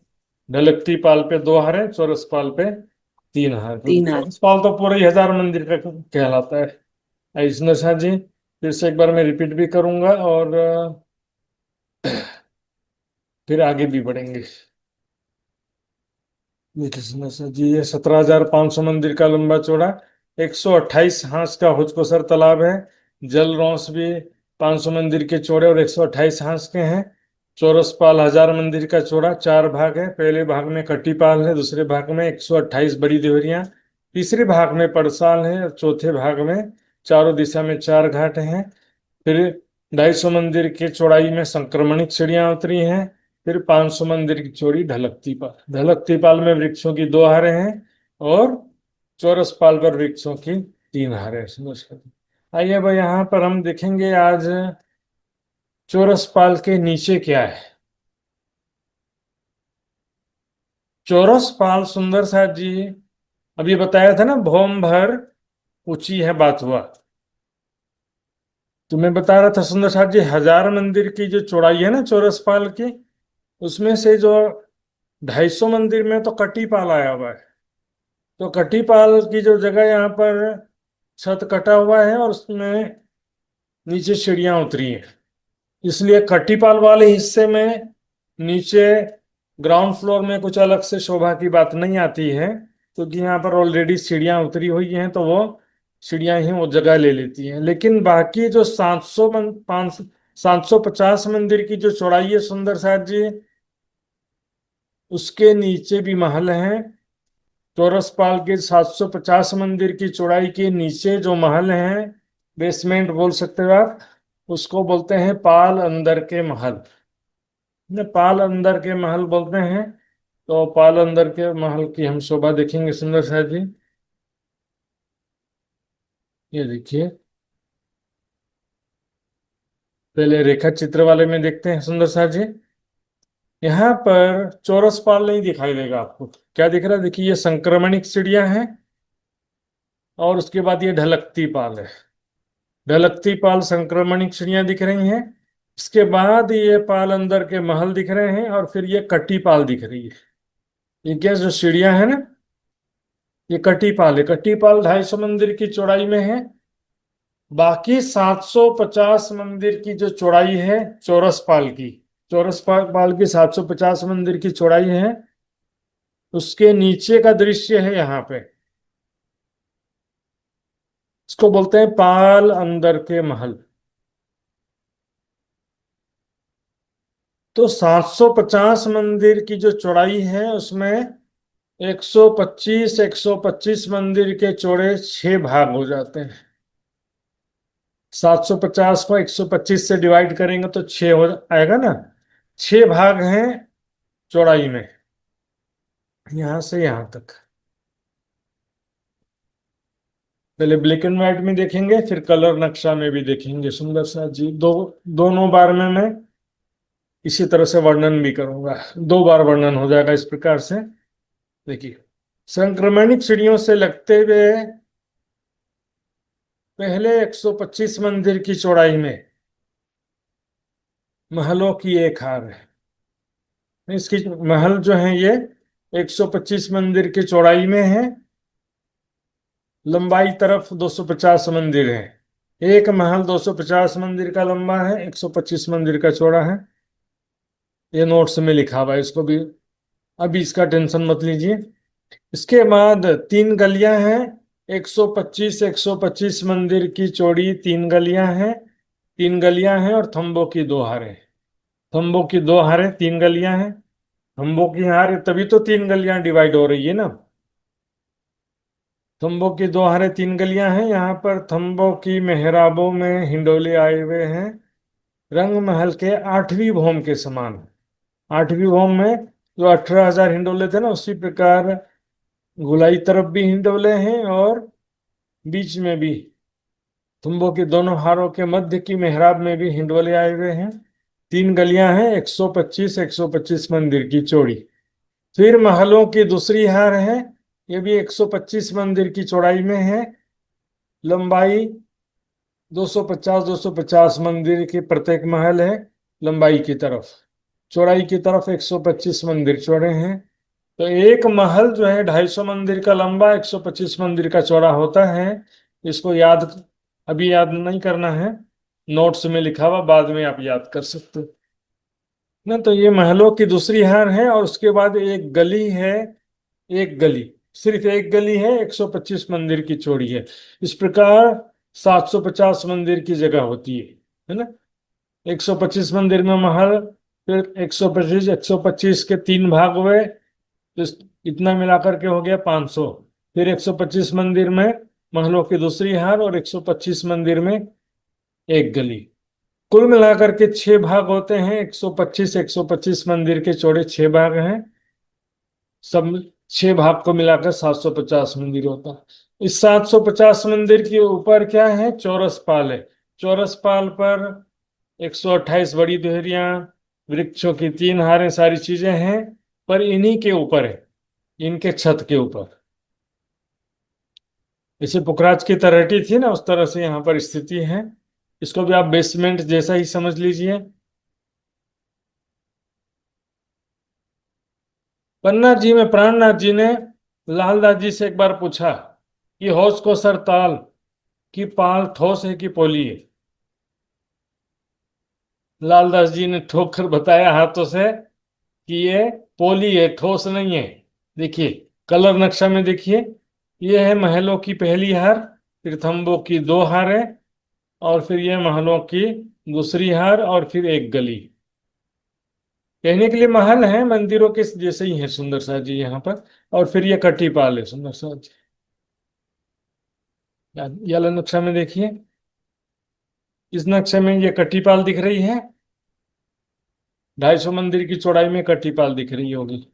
ढलकती पाल पे 2 हारें, चौरस पाल पे 3 हार। 3 हार। चौरस पाल तो पूरे 1000 मंदिर का कहलाता है। सुंदर साथ जी, फिर से एक बार मैं रिपीट भी करूंगा और फिर आगे भी बढ़ेंगे। देखिए सुंदर साथ जी, ये 17,500 मंदिर का लंबा चौड़ा 128 हांस का हुजकोसर तालाब है। जल रॉस भी 500 मंदिर के चौड़े और 128 हांस के हैं। चौरस पाल 1000 मंदिर का चौड़ा, 4 भाग है। पहले भाग में कटी पाल है, दूसरे भाग में 128 बड़ी देवरियां, तीसरे भाग में पड़साल है और चौथे भाग में चारों दिशा में 4 घाट हैं। फिर 250 मंदिर के चौड़ाई में संक्रमणिक सीढ़ियां उतरी हैं। फिर 500 मंदिर की चौड़ी ढलकती पाल। ढलकती पाल में वृक्षों की 2 हारें हैं और चौरस पाल पर वृक्षों की 3 हारें हैं। आइए भाई, यहाँ पर हम देखेंगे आज चौरस पाल के नीचे क्या है। चौरस पाल सुंदर साथ जी, अभी बताया था ना, भौम भर ऊंची है बात हुआ। तो मैं बता रहा था सुंदर साथ जी, 1000 मंदिर की जो चौड़ाई है ना चौरस पाल की, उसमें से जो 250 मंदिर में तो कटी पाल आया हुआ है। तो कटी पाल की जो जगह यहाँ पर छत कटा हुआ है और उसमें नीचे सीढ़ियां उतरी हैं, इसलिए कटी पाल वाले हिस्से में नीचे ग्राउंड फ्लोर में कुछ अलग से शोभा की बात नहीं आती है, क्योंकि यहाँ पर ऑलरेडी सीढ़ियां उतरी हुई हैं, तो वो सीढ़ियां ही वो जगह ले लेती हैं। लेकिन बाकी जो 750 मंदिर की जो चौड़ाई है सुंदर साथ जी, उसके नीचे भी महल हैं। चौरस पाल के 750 मंदिर की चौड़ाई के नीचे जो महल हैं, बेसमेंट बोल सकते हो आप, उसको बोलते हैं पाल अंदर के महल। पाल अंदर के महल बोलते हैं। तो पाल अंदर के महल की हम शोभा देखेंगे सुंदर साथ जी। ये देखिए, पहले रेखा चित्र वाले में देखते हैं सुंदर साथ जी। यहाँ पर चौरस पाल नहीं दिखाई देगा आपको, क्या दिख रहा है? देखिए, ये संक्रमणिक सीढ़ियां हैं और उसके बाद ये ढलकती पाल है। ढलकती पाल संक्रमणिक सीढ़ियां दिख रही हैं। इसके बाद ये पाल अंदर के महल दिख रहे हैं, और फिर ये कटी पाल दिख रही है। ये क्या जो सीढ़ियां है ना, ये कटी पाल है। कटी पाल 250 मंदिर की चौड़ाई में है। बाकी 750 मंदिर की जो चौड़ाई है चौरस पाल की, पाल की 750 मंदिर की चौड़ाई है। उसके नीचे का दृश्य है यहाँ पे। इसको बोलते हैं पाल अंदर के महल। तो 750 मंदिर की जो चौड़ाई है उसमें 125 मंदिर के चौड़े 6 भाग हो जाते हैं। 750 को 125 से डिवाइड करेंगे तो 6 हो आएगा ना। 6 भाग हैं चौड़ाई में, यहां से यहां तक। पहले ब्लैक एंड व्हाइट में देखेंगे, फिर कलर नक्शा में भी देखेंगे। सुंदर सा जी, दोनों बार में मैं इसी तरह से वर्णन भी करूंगा। 2 बार वर्णन हो जाएगा इस प्रकार से। देखिए, संक्रमणिक सीढ़ियों से लगते हुए पहले 125 मंदिर की चौड़ाई में महलों की एक हार है। इसकी महल जो है ये 125 मंदिर की चौड़ाई में है। लंबाई तरफ 250 मंदिर है। एक महल 250 मंदिर का लंबा है, 125 मंदिर का चौड़ा है। ये नोट्स में लिखा हुआ है, इसको भी अभी इसका टेंशन मत लीजिए। इसके बाद 3 गलियां हैं। 125 मंदिर की चौड़ी 3 गलियां हैं। 3 गलियां हैं और थंबों की 2 हारें। थंबों की 2 हारें, 3 गलियां हैं। थंबों की हारें, तभी तो 3 गलियां डिवाइड हो रही है ना। थंबों की 2 हारें, 3 गलियां हैं। यहाँ पर थंबों की मेहराबों में हिंडोले आए हुए हैं, रंग महल के 8वीं भौम के समान। 8वीं भौम में जो 18,000 हिंडोले थे ना, उसी प्रकार गुलाई तरफ भी हिंडोले हैं और बीच में भी थंबों के दोनों हारों के मध्य की मेहराब में भी हिंडोले आए हुए हैं। 3 गलियां हैं, 125 मंदिर की चौड़ी। फिर महलों की दूसरी हार है, ये भी 125 मंदिर की चौड़ाई में है। लंबाई 250 मंदिर की प्रत्येक महल है लंबाई की तरफ। चौड़ाई की तरफ 125 मंदिर चौड़े हैं। तो एक महल जो है 250 मंदिर का लंबा, 125 मंदिर का चौड़ा होता है। इसको अभी याद नहीं करना है, नोट्स में लिखा हुआ, बाद में आप याद कर सकते हो ना। तो ये महलों की दूसरी हार है, और उसके बाद एक गली है। एक गली, सिर्फ एक गली है, 125 मंदिर की चौड़ी है। इस प्रकार 750 मंदिर की जगह होती है ना। 125 मंदिर में महल, फिर 125 के 3 भाग हुए, तो इतना मिलाकर के हो गया 500। फिर 125 मंदिर में महलों की दूसरी हार और 125 मंदिर में एक गली। कुल मिलाकर के 6 भाग होते हैं। 125 मंदिर के चौड़े 6 भाग हैं। सब 6 भाग को मिलाकर 750 मंदिर होता है। इस 750 मंदिर के ऊपर क्या है, चौरस पाल है। चौरस पाल पर 128 बड़ी देहरियां, वृक्षों की 3 हारें, सारी चीजें हैं। पर इन्हीं के ऊपर है, इनके छत के ऊपर। जैसे पुखराज की तलहटी थी ना, उस तरह से यहाँ पर स्थिति है। इसको भी आप बेसमेंट जैसा ही समझ लीजिए। पन्ना जी में प्राणनाथ जी ने लालदास जी से एक बार पूछा कि होश को सर ताल की पाल ठोस है कि पोली है। लालदास जी ने ठोक कर बताया हाथों से कि ये पोली है, ठोस नहीं है। देखिए कलर नक्शा में देखिए, ये है महलों की पहली हार, फिर थंबों की 2 हारें, और फिर ये महलों की दूसरी हार, और फिर एक गली। कहने के लिए महल है, मंदिरों के जैसे ही है सुंदर सा जी यहाँ पर। और फिर ये कटी पाल है सुंदर सा जी। ये नक्शा में देखिए, इस नक्शे में ये कटी पाल दिख रही है। 250 मंदिर की चौड़ाई में कटी पाल दिख रही होगी।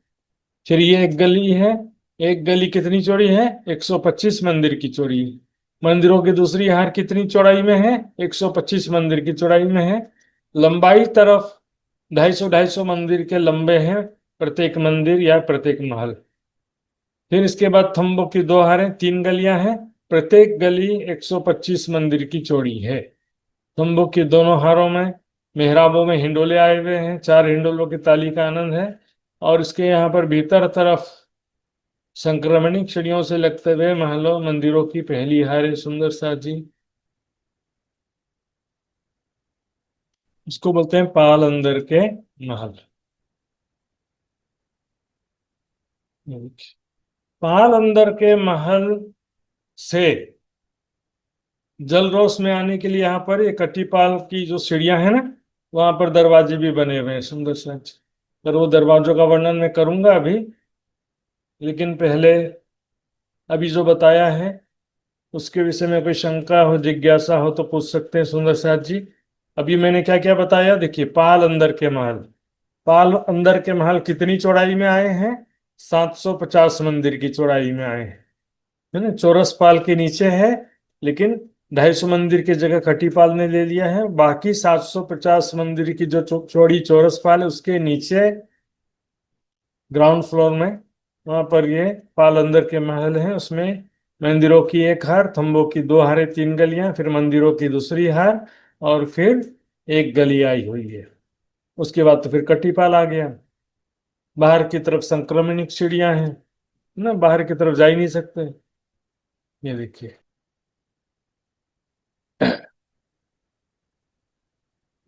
फिर ये एक गली है। एक गली कितनी चौड़ी है, 125 मंदिर की चौड़ी है। मंदिरों की दूसरी हार कितनी चौड़ाई में है, 125 मंदिर की चौड़ाई में है। लंबाई तरफ 250 मंदिर के लंबे हैं प्रत्येक मंदिर या प्रत्येक महल। फिर इसके बाद थंबों की 2 हारें, 3 गलियां हैं। प्रत्येक गली 125 मंदिर की चौड़ी है। स्तंभों के दोनों हारों में, मेहराबों में हिंडोले आए हुए हैं। 4 हिंडोलों की ताली का आनंद है। और इसके यहाँ पर भीतर तरफ संक्रमणिक सीढ़ियों से लगते हुए महलों मंदिरों की पहली हार है। सुंदर सा जी, इसको बोलते हैं पाल अंदर के महल। पाल अंदर के महल से जलरोस में आने के लिए यहाँ पर ये कटीपाल की जो सीढ़ियां हैं ना, वहां पर दरवाजे भी बने हुए हैं सुंदर सा। पर वो दरवाजों का वर्णन मैं करूंगा अभी, लेकिन पहले अभी जो बताया है उसके विषय में कोई शंका हो, जिज्ञासा हो तो पूछ सकते हैं सुंदर साथ जी। अभी मैंने क्या क्या बताया, देखिए। पाल अंदर के महल, पाल अंदर के महल कितनी चौड़ाई में आए हैं? 750 मंदिर की चौड़ाई में आए हैं, है ना। चौरस पाल के नीचे है, लेकिन 250 मंदिर की जगह खटीपाल ने ले लिया है। बाकी 750 मंदिर की जो चौड़ी चौरस पाल है उसके नीचे ग्राउंड फ्लोर में, वहां पर ये पाल अंदर के महल हैं। उसमें मंदिरों की एक हार, थंबों की 2 हारें, 3 गलियां, फिर मंदिरों की दूसरी हार, और फिर एक गली आई हुई है। उसके बाद तो फिर कटीपाल आ गया। बाहर की तरफ संक्रमणिक सीढ़ियां हैं ना, बाहर की तरफ जा ही नहीं सकते। ये देखिए,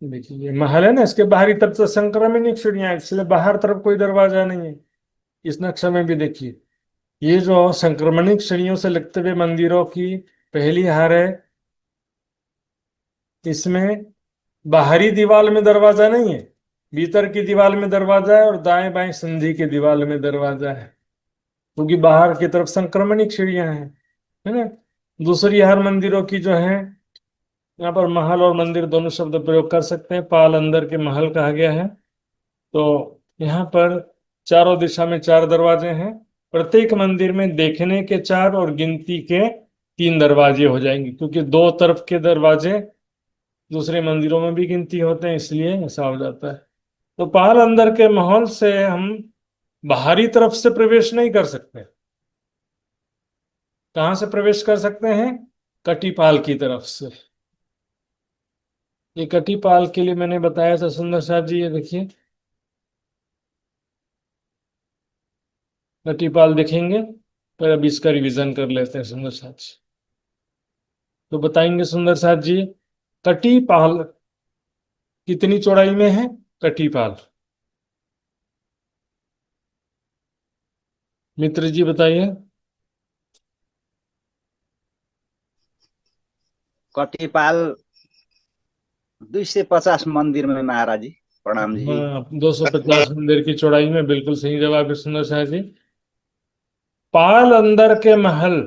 देखिए ये महल है ना, इसके बाहरी तरफ से संक्रमणिक सीढ़ियां हैं, इसलिए बाहर तरफ कोई दरवाजा नहीं है। इस नक्शे में भी देखिए, ये जो संक्रमणिक सीढ़ियों से लगते हुए मंदिरों की पहली हार है, इसमें बाहरी दीवार में दरवाजा नहीं है, भीतर की दीवार में दरवाजा है, और दाएं बाएं संधि की दीवार में दरवाजा है, क्योंकि बाहर की तरफ संक्रमणिक सीढ़ियां हैं, है ना। दूसरी हार मंदिरों की जो है, यहाँ पर महल और मंदिर दोनों शब्द प्रयोग कर सकते हैं। पाल अंदर के महल कहा गया है। तो यहाँ पर चारों दिशा में 4 दरवाजे हैं। प्रत्येक मंदिर में देखने के 4 और गिनती के 3 दरवाजे हो जाएंगे, क्योंकि 2 तरफ के दरवाजे दूसरे मंदिरों में भी गिनती होते हैं, इसलिए ऐसा हो जाता है। तो पाल अंदर के महल से हम बाहरी तरफ से प्रवेश नहीं कर सकते। कहाँ से प्रवेश कर सकते हैं? कटीपाल की तरफ से। ये कटीपाल के लिए मैंने बताया था सुंदर साहब जी, ये देखिए कटीपाल देखेंगे, पर अभी इसका रिवीजन कर लेते हैं सुंदर साहब जी। तो बताएंगे सुंदर साहब जी, कटीपाल कितनी चौड़ाई में है? कटीपाल, मित्र जी बताइए। कटिपाल 250 मंदिर में महाराज जी, प्रणाम जी। हाँ, 250 मंदिर की चौड़ाई में, बिल्कुल सही जवाब है सुंदर साहब जी। पाल अंदर के महल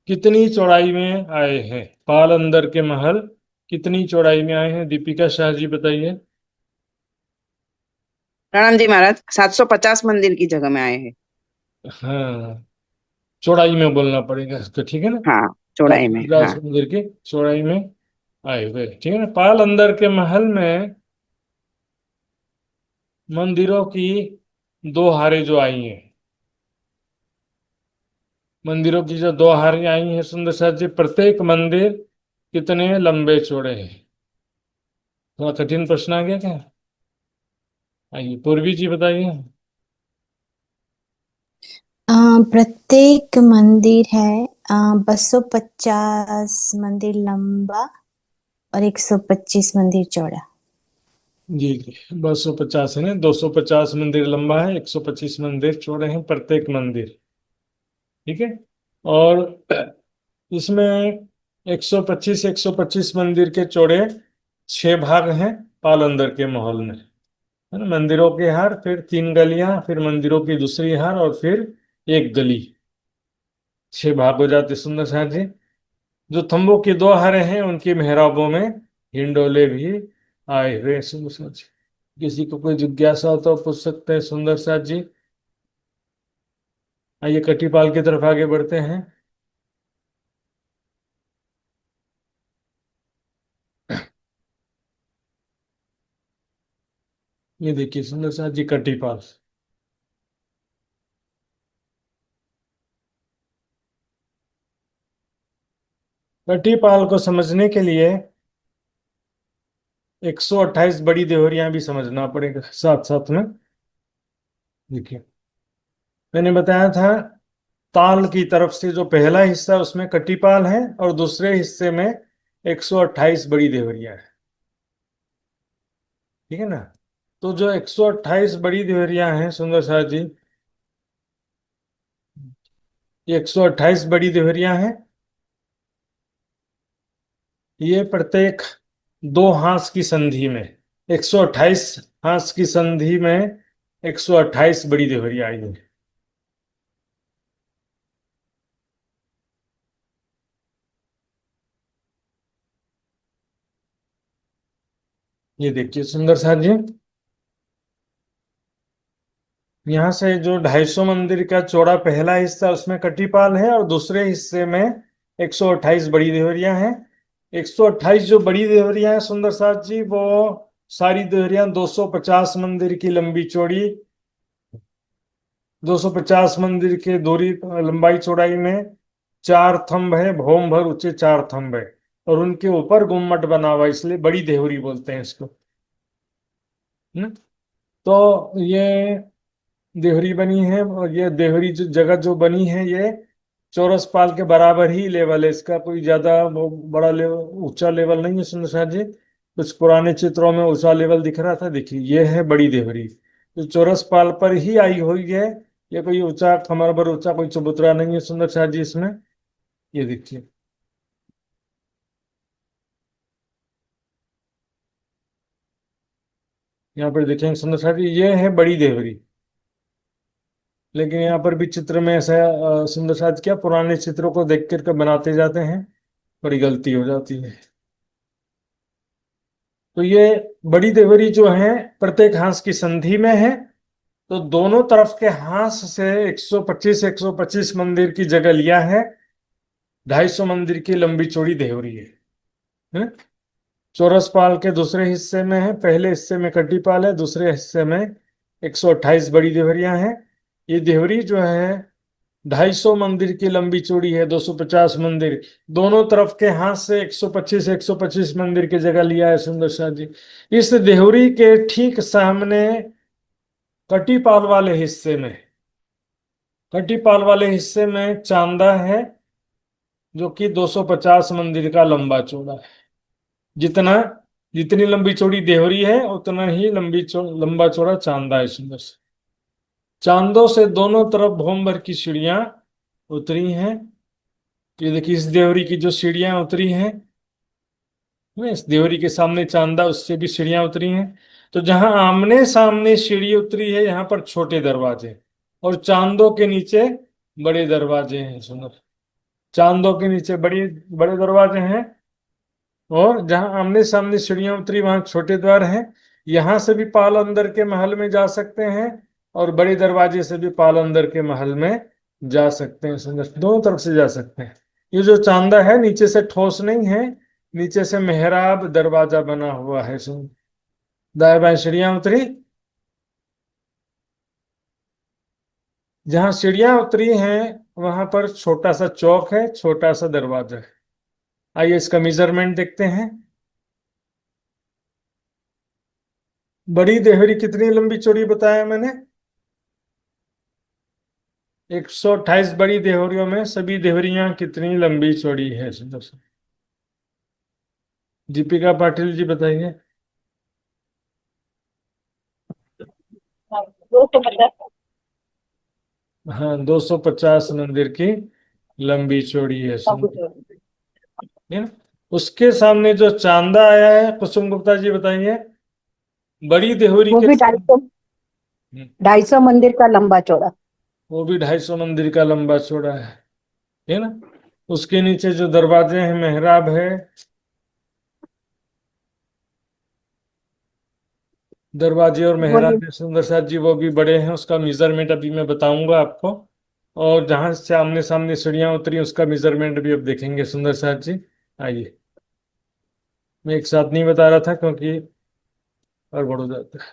कितनी चौड़ाई में आए हैं? पाल अंदर के महल कितनी चौड़ाई में आए हैं? दीपिका शाह जी बताइए। प्रणाम जी महाराज, 750 मंदिर की जगह में आए हैं। हाँ, चौड़ाई में बोलना पड़ेगा इसको, ठीक है ना। हाँ, चौड़ाई में, 750 हाँ। मंदिर की चौड़ाई में आए हुए, ठीक है ना। पाल अंदर के महल में मंदिरों की 2 हारें जो आई हैं, मंदिरों की जो 2 हारें आई हैं सुंदर साथ जी, प्रत्येक मंदिर कितने लंबे चौड़े हैं? थोड़ा कठिन प्रश्न आ गया क्या? आइए पूर्वी जी बताइए। प्रत्येक मंदिर है 250 मंदिर लंबा और 125 मंदिर चौड़ा। जी जी, 250 है ना, 250 मंदिर लंबा है, 125 मंदिर चौड़े हैं प्रत्येक मंदिर, ठीक है। और इसमें 125 मंदिर के चौड़े 6 भाग हैं पाल अंदर के महल में, है ना। मंदिरों के हार, फिर 3 गलियां, फिर मंदिरों की दूसरी हार, और फिर एक गली, 6 भाग हो जाते सुंदर साथ जी। जो थंबों की 2 हारें हैं उनकी मेहराबों में हिंडोले भी आए हुए हैं सुंदर साथ जी। किसी को कोई जिज्ञासा हो तो पूछ सकते हैं सुंदर साथ जी। आइए कटीपाल की तरफ आगे बढ़ते हैं। ये देखिए सुंदर साथ जी, कटीपाल। कटीपाल को समझने के लिए 128 बड़ी देवरियां भी समझना पड़ेगा साथ साथ में। देखिए, मैंने बताया था ताल की तरफ से जो पहला हिस्सा है उसमें कटीपाल है और दूसरे हिस्से में 128 बड़ी देवरियां है। ठीक है ना। तो जो 128 बड़ी देवरियां हैं सुंदर साथ जी, ये 128 बड़ी देवरियां हैं। ये प्रत्येक दो हांस की संधि में 128 हांस की संधि में 128 बड़ी देवरियां आई हैं। ये देखिए सुंदर साथ जी, यहाँ से जो 250 मंदिर का चौड़ा पहला हिस्सा उसमें कटीपाल है और दूसरे हिस्से में 128 बड़ी देवरियां हैं। 128 जो बड़ी देवरियां हैं सुंदर साथ जी, वो सारी देवरियां 250 मंदिर की लंबी चौड़ी, 250 मंदिर के दूरी लंबाई चौड़ाई में 4 थंब है, भौम भर ऊंचे 4 थंब है और उनके ऊपर गुम्मट बना हुआ, इसलिए बड़ी देवरी बोलते हैं इसको। तो ये देहरी बनी है और ये देहरी जो जगह जो बनी है ये चौरस पाल के बराबर ही लेवल है इसका, कोई ज्यादा वो बड़ा लेवल ऊंचा लेवल नहीं है सुंदर साथ जी। कुछ पुराने चित्रों में ऊंचा लेवल दिख रहा था, देखिए ये है बड़ी देहरी जो चौरस पाल पर ही आई हुई है। ये कोई ऊंचा कमर भर ऊंचा कोई चबूतरा नहीं है सुंदर साथ जी इसमें। ये देखिए, यहाँ पर देखेंगे सुंदर साथ जी, ये है बड़ी देहरी। लेकिन यहाँ पर भी चित्र में ऐसा सुंदर साथ क्या पुराने चित्रों को देख कर बनाते जाते हैं, बड़ी गलती हो जाती है। तो ये बड़ी देवरी जो है प्रत्येक हांस की संधि में है, तो दोनों तरफ के हांस से 125 मंदिर की जगह लिया है। 250 मंदिर की लंबी चौड़ी देवरी है? चौरस पाल के दूसरे हिस्से में है, पहले हिस्से में कटीपाल है, दूसरे हिस्से में 128 बड़ी देवरियां हैं। ये देवरी जो है 250 मंदिर की लंबी चौड़ी है, 250 मंदिर, दोनों तरफ के हाथ से 125 मंदिर की जगह लिया है सुंदर शाह जी। इस देहरी के ठीक सामने कटीपाल वाले हिस्से में चांदा है जो कि 250 मंदिर का लंबा चौड़ा है। जितनी लंबी चौड़ी देहरी है उतना ही लंबा चौड़ा चांदा है सुंदर से। चांदों से दोनों तरफ भौमभर की सीढ़ियां उतरी हैं। ये देखिए, इस देवरी की जो सीढ़ियां उतरी हैं, इस देवरी के सामने चांदा, उससे भी सीढ़ियां उतरी हैं। तो जहां आमने सामने सीढ़ी उतरी है यहाँ पर छोटे दरवाजे और चांदों के नीचे बड़े दरवाजे हैं सुंदर। चांदों के नीचे बड़े दरवाजे हैं और जहां आमने सामने सीढ़ियां उतरी वहां छोटे द्वार हैं। यहां से भी पाल अंदर के महल में जा सकते हैं और बड़े दरवाजे से भी पाल अंदर के महल में जा सकते हैं सुंदर, दोनों तरफ से जा सकते हैं। ये जो चांदा है नीचे से ठोस नहीं है, नीचे से मेहराब दरवाजा बना हुआ है सुन। दाएं बाएं सीढ़ियां उतरी, जहां सीढ़ियां उतरी हैं वहां पर छोटा सा चौक है, छोटा सा दरवाजा है। आइए इसका मेजरमेंट देखते हैं। बड़ी देहरी कितनी लंबी चौड़ी बताया मैंने? 128 बड़ी देहरियों में सभी देहरियां कितनी लंबी चौड़ी है सुंदर से? दीपिका पाटिल जी बताइए। 250। हाँ, 250 मंदिर की लंबी चौड़ी है सुंदर, है ना। उसके सामने जो चांदा आया है, कुसुम गुप्ता जी बताइए, बड़ी देहरी वो के भी 250 मंदिर का लंबा चौड़ा। वो भी 250 मंदिर का लंबा चौड़ा है ना। उसके नीचे जो दरवाजे हैं, मेहराब है, दरवाजे और मेहराब है सुंदर साथ जी, वो भी बड़े हैं। उसका मेजरमेंट अभी मैं बताऊंगा आपको। और जहां से आमने सामने सीढ़ियां उतरी उसका मेजरमेंट भी अब देखेंगे सुंदर साथ जी। आइए, मैं एक साथ नहीं बता रहा था क्योंकि गड़बड़ हो जाता है।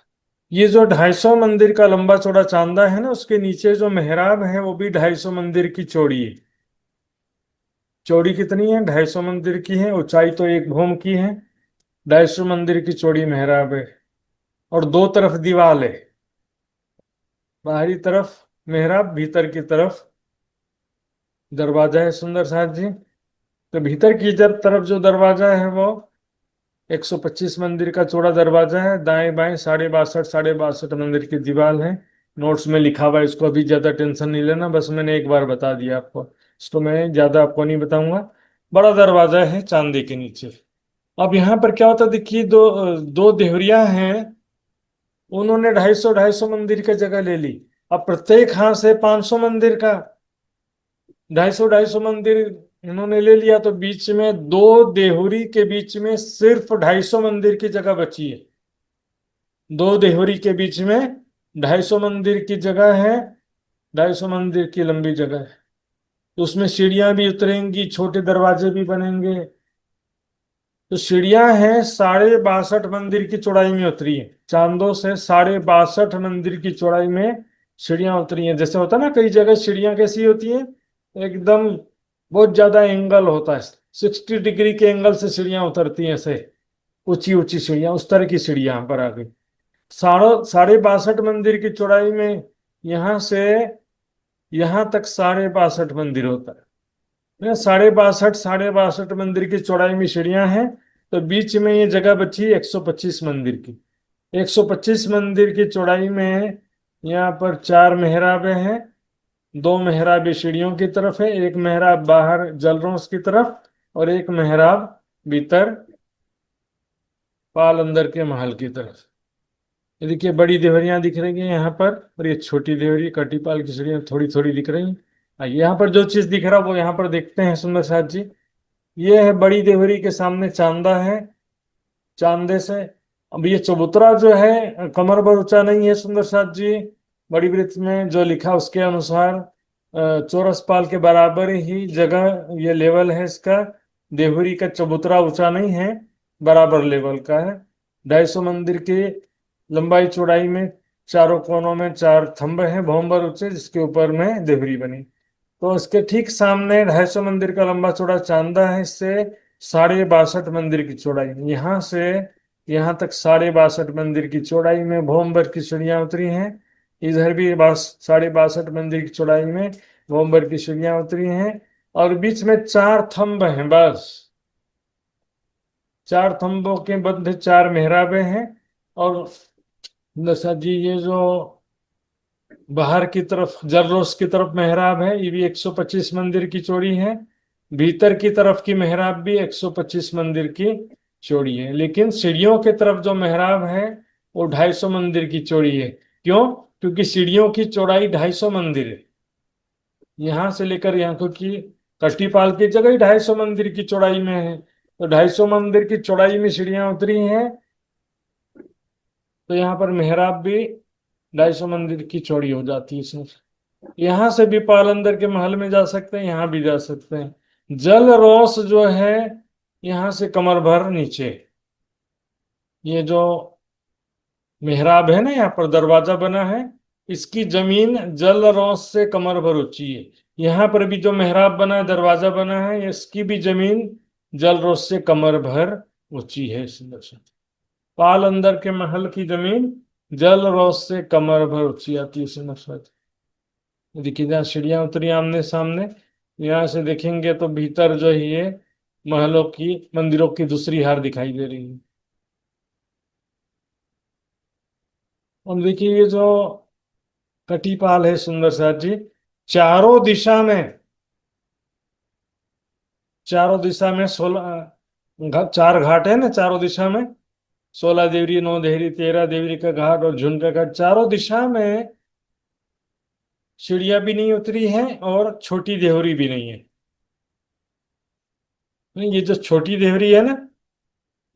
ये जो 250 मंदिर का लंबा चौड़ा चांदा है ना, उसके नीचे जो मेहराब है वो भी 250 मंदिर की चौड़ी है। चौड़ी कितनी है? 250 मंदिर की है। ऊंचाई तो एक भौम की है। 250 मंदिर की चौड़ी मेहराब है और दो तरफ दीवार है। बाहरी तरफ मेहराब, भीतर की तरफ दरवाजा है सुंदर साथ जी। तो भीतर की तरफ जो दरवाजा है वो 125 मंदिर का चौड़ा दरवाजा है। दाएं बाएं 62.5 मंदिर की दीवार है। नोट्स में लिखा हुआ है, इसको अभी ज्यादा टेंशन नहीं लेना, बस मैंने एक बार बता दिया आपको, इसको मैं ज्यादा आपको नहीं बताऊंगा। बड़ा दरवाजा है चांदी के नीचे। अब यहाँ पर क्या होता है, देखिए दो दो देहरिया हैं, उन्होंने 250 मंदिर की जगह ले ली। अब प्रत्येक हाथ से 500 मंदिर का 250 मंदिर इन्होंने ले लिया, तो बीच में दो देहुरी के बीच में सिर्फ 250 मंदिर की जगह बची है। दो देहुरी के बीच में 250 मंदिर की जगह है, 250 मंदिर की लंबी जगह है। तो उसमें सीढ़ियां भी उतरेंगी, छोटे दरवाजे भी बनेंगे। तो सीढ़ियां हैं 62.5 मंदिर की चौड़ाई में उतरी है। चांदों से 62.5 मंदिर की चौड़ाई में सीढ़ियां उतरी हैं। जैसे होता है ना, कई जगह सीढ़ियां कैसी होती हैं, एकदम बहुत ज्यादा एंगल होता है, 60 डिग्री के एंगल से सीढ़ियां उतरती हैं, ऐसे ऊंची ऊंची सीढ़ियां, उस तरह की सीढ़ियां यहाँ पर आ गई। 62.5 मंदिर की चौड़ाई में यहाँ से यहाँ तक 62.5 मंदिर होता है। 62.5 मंदिर की चौड़ाई में सीढ़ियां हैं। तो बीच में ये जगह बची 125 मंदिर की। 125 मंदिर की चौड़ाई में यहाँ पर 4 मेहराबें हैं। 2 मेहराब सीढ़ियों की तरफ है, एक मेहराब बाहर जलरोस की तरफ, और एक मेहराब भीतर पाल अंदर के महल की तरफ। ये देखिए बड़ी देवरियां दिख रही हैं यहाँ पर, और ये छोटी देवरी कटीपाल की सीढ़ियां थोड़ी थोड़ी दिख रही हैं। यहाँ पर जो चीज दिख रहा है वो यहाँ पर देखते हैं सुंदर साथ जी। ये है बड़ी देवरी के सामने चांदा है, चांदे से। अब ये चबूतरा जो है कमर भर ऊंचा नहीं है सुंदर साथ जी। बड़ी वृत्त में जो लिखा उसके अनुसार चौरस पाल के बराबर ही जगह ये लेवल है इसका। देवरी का चबूतरा ऊंचा नहीं है, बराबर लेवल का है। 250 मंदिर की लंबाई चौड़ाई में चारों कोनों में 4 थंब हैं भौमभर ऊंचे, जिसके ऊपर में देवरी बनी। तो इसके ठीक सामने 250 मंदिर का लंबा चौड़ा चांदा है, इससे 62.5 मंदिर की चौड़ाई, यहाँ से यहाँ तक 62.5 मंदिर की चौड़ाई में भौमभर की सीढ़ियां उतरी हैं। इधर भी 62.5 मंदिर की चौड़ाई में भौमभर की सीढ़ियां उतरी हैं। और बीच में 4 थंब हैं, बस 4 थंबों के बद्ध 4 मेहराबें हैं। और दशा जी ये जो बाहर की तरफ जररोस की तरफ मेहराब है, ये भी 125 मंदिर की चौड़ी है। भीतर की तरफ की मेहराब भी 125 मंदिर की चौड़ी है। लेकिन सीढ़ियों की तरफ जो मेहराब है वो 250 मंदिर की चौड़ी है। क्यों? क्योंकि सीढ़ियों की चौड़ाई 250 मंदिर है। यहाँ से लेकर यहाँ की कष्टीपाल की जगह ही 250 मंदिर की चौड़ाई में है। तो 250 मंदिर की चौड़ाई में सीढ़ियां उतरी हैं। तो यहाँ पर मेहराब भी 250 मंदिर की चौड़ी हो जाती है इसमें। यहाँ से भी पाल अंदर के महल में जा सकते हैं, यहाँ भी जा सकते हैं। जल रोस जो है यहाँ से कमर भर नीचे, ये जो मेहराब है ना, यहाँ पर दरवाजा बना है, इसकी जमीन जल रोस से कमर भर ऊंची है। यहाँ पर भी जो मेहराब बना है, दरवाजा बना है, इसकी भी जमीन जल रोस से कमर भर ऊंची है। सुंदर से पाल अंदर के महल की जमीन जल रोस से कमर भर ऊंची आती है। सुंदर से देखिए जहाँ सीढ़ियां उतरी आमने सामने, यहाँ से देखेंगे तो भीतर जो है ये महलों की मंदिरों की दूसरी हार दिखाई दे रही है। और देखिए ये जो कटीपाल है सुंदर साथ जी, चारों दिशा में 4 घाट है ना, चारों दिशा में 16 देवरी, 9 देवरी, 13 देवरी का घाट और झुंड का घाट, चारों दिशा में सीढ़ियां भी नहीं उतरी हैं और छोटी देवरी भी नहीं है। ये जो छोटी देवरी है ना,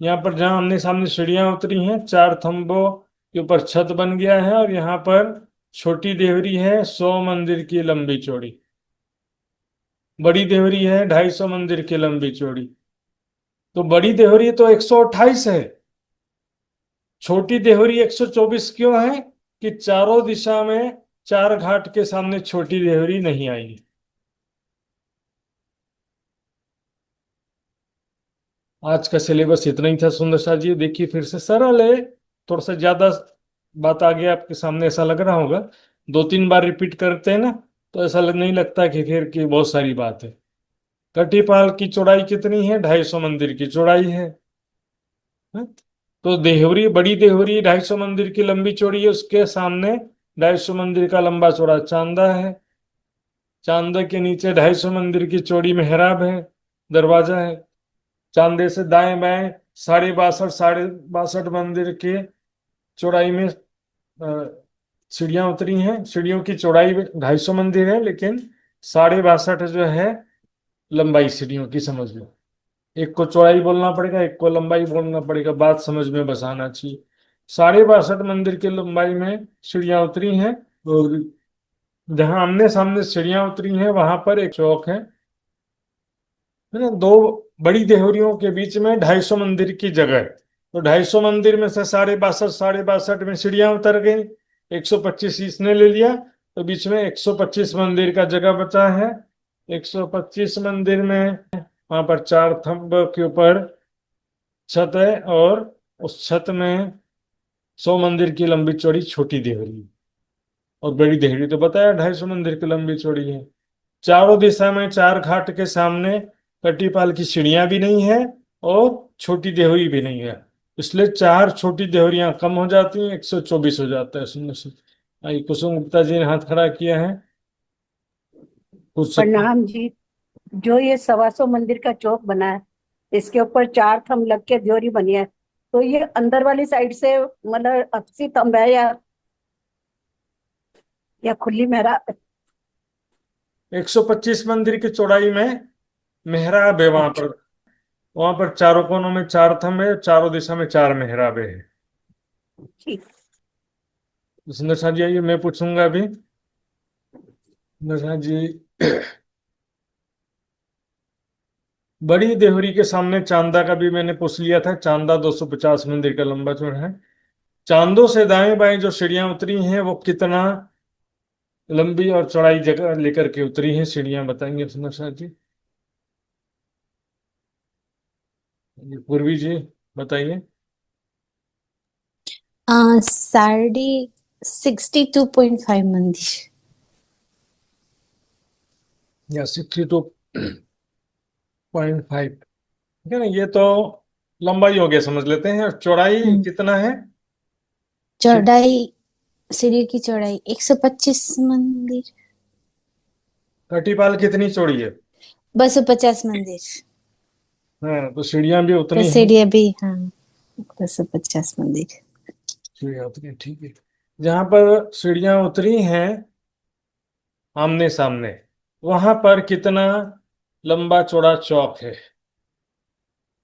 यहाँ पर जहां आमने सामने सीढ़ियां उतरी हैं, 4 थंबों के ऊपर छत बन गया है, और यहाँ पर छोटी देवरी है 100 मंदिर की लंबी चौड़ी, बड़ी देवरी है 250 मंदिर की लंबी चौड़ी। तो बड़ी देवरी तो 128 है, छोटी देवरी 124 क्यों है? कि चारों दिशा में 4 घाट के सामने छोटी देवरी नहीं आएगी। आज का सिलेबस इतना ही था सुंदर सा जी। देखिए फिर से सरल है, थोड़ा सा ज्यादा बात आ गया आपके सामने ऐसा लग रहा होगा। 2-3 बार रिपीट करते हैं ना तो ऐसा नहीं लगता कि फिर की बहुत सारी बात है। कटिपाल की चौड़ाई कितनी है? 250 मंदिर की चौड़ाई है। हैं? तो देहवरी, बड़ी देहवरी 250 मंदिर की लंबी चौड़ी है, उसके सामने 250 मंदिर का लंबा चौड़ा चांदा है। चांदे के नीचे 250 मंदिर की चौड़ी मेहराब है, दरवाजा है। चांदे से दाएं बाएं 62.5 मंदिर के चौड़ाई में सीढ़ियां उतरी हैं। सीढ़ियों की चौड़ाई 250 मंदिर है, लेकिन 62.5 जो है लंबाई सीढ़ियों की, समझ लो। एक को चौड़ाई बोलना पड़ेगा, एक को लंबाई बोलना पड़ेगा, बात समझ में बस आना चाहिए। 62.5 मंदिर की लंबाई में सीढ़ियां उतरी हैं, और जहां आमने सामने सीढ़ियां उतरी हैं वहां पर एक चौक है ना। दो बड़ी देहरियों के बीच में 250 मंदिर की जगह है। तो 250 मंदिर में से 62.5 में सीढ़ियां उतर गई, 125 इसने ले लिया, तो बीच में 125 मंदिर का जगह बचा है। 125 मंदिर में वहां पर 4 थंब के ऊपर छत है, और उस छत में 100 मंदिर की लंबी चौड़ी छोटी देहरी, और बड़ी देहरी तो बताया 250 मंदिर की लंबी चौड़ी है। चारों दिशा में 4 घाट के सामने कटीपाल की सीढ़ियां भी नहीं है और छोटी देहरी भी नहीं है, इसलिए 4 छोटी देहरियां कम हो जाती हैं, 124 हो जाता है। सुनो सुनो, आई कुसुम गुप्ता जी ने हाथ खड़ा किया है, पूछ सकते हैं। प्रणाम जी। जो ये 125 मंदिर का चौक बना है, इसके ऊपर 4 थंब लग के ड्योरी बनी है, तो ये अंदर वाली साइड से मतलब 80 थंब है या खुली मेहरा? 125 मंदिर की चौड़ाई में मेहराब है वहां पर। वहां पर चारों कोनों में 4 थंब है, चारों दिशा में 4 मेहराबे है। ठीक। नशा जी आइए, मैं पूछूंगा अभी। नशा जी, बड़ी देहरी के सामने चांदा का भी मैंने पूछ लिया था। चांदा 250 मंदिर का लंबा चौड़ा है। चांदों से दाएं बाएं जो सीढ़ियां उतरी हैं वो कितना लंबी और चौड़ाई जगह लेकर के उतरी हैं सीढ़ियां, बताएंगे नशा जी। पूर्वी जी बताइए। 62.5 मंदिर। या 62.5, ठीक है ना। ये तो लंबाई हो गया, समझ लेते हैं। और चौड़ाई कितना है? चौड़ाई, सीढ़ी की चौड़ाई 125 मंदिर। कटिपाल कितनी चौड़ी है? 250 मंदिर। हाँ, तो सीढ़ियां भी तो उतनी हैं। सीढ़ियां भी, हाँ, 250 मंदिर। सीढ़ियां उतरी, ठीक है। जहां पर सीढ़ियां उतरी हैं आमने सामने, वहां पर कितना लंबा चौड़ा चौक है?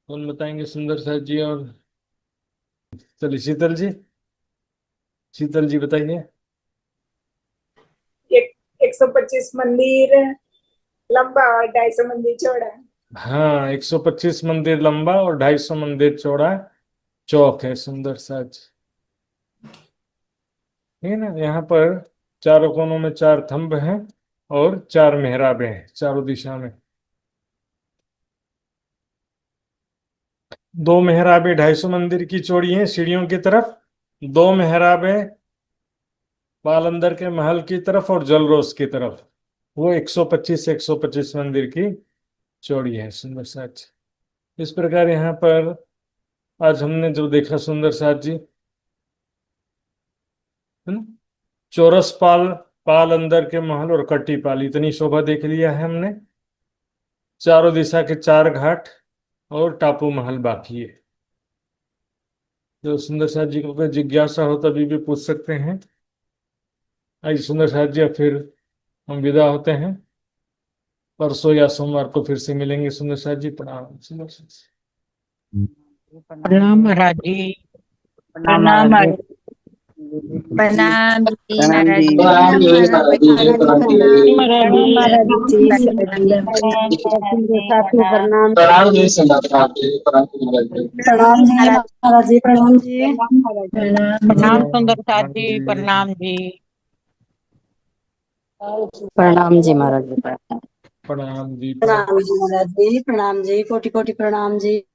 कौन बताएंगे? सुंदर सर जी और चलिए शीतल जी। शीतल जी बताइए। 125 मंदिर लंबा और 250 मंदिर चौड़ा। हाँ, 125 मंदिर लंबा और 250 मंदिर चौड़ा चौक है, सुंदर सच, ठीक है ना। यहाँ पर चारों कोनों में 4 थंब हैं और 4 मेहराबें हैं चारों दिशा में। 2 मेहराबें 250 मंदिर की चौड़ी हैं सीढ़ियों की तरफ, 2 मेहराबें बाल अंदर के महल की तरफ और जलरोज की तरफ, वो 125 मंदिर की चौड़ी है, सुंदर सच। इस प्रकार यहाँ पर आज हमने जो देखा सुंदर साथ जी, है ना, चौरस पाल, पाल अंदर के महल और कट्टी पाल, इतनी शोभा देख लिया है हमने। चारों दिशा के 4 घाट और टापू महल बाकी है। जो सुंदर साथ जी को कोई जिज्ञासा हो तभी भी पूछ सकते हैं। आइए सुंदर साथ जी, अब फिर हम विदा होते हैं। परसों या सोमवार को फिर से मिलेंगे। सुंदर साथ जी प्रणाम। सुंदर साथ जी। प्रणाम महाराज जी। प्रणाम महाराज। प्रणाम जी प्रणाम महाराज जी। प्रणाम जी महाराज जी, प्रणाम जी। प्रणाम महाराज जी। साथी प्रणाम। प्रणाम जी सुंदर जी, प्रणाम जी महाराज जी। प्रणाम जी महाराज जी, प्रणाम जी। प्रणाम सुंदर साथ जी, प्रणाम जी। प्रणाम जी महाराज जी। प्रणाम जी। प्रणाम जी महाराज जी, प्रणाम जी, कोटि कोटि प्रणाम जी।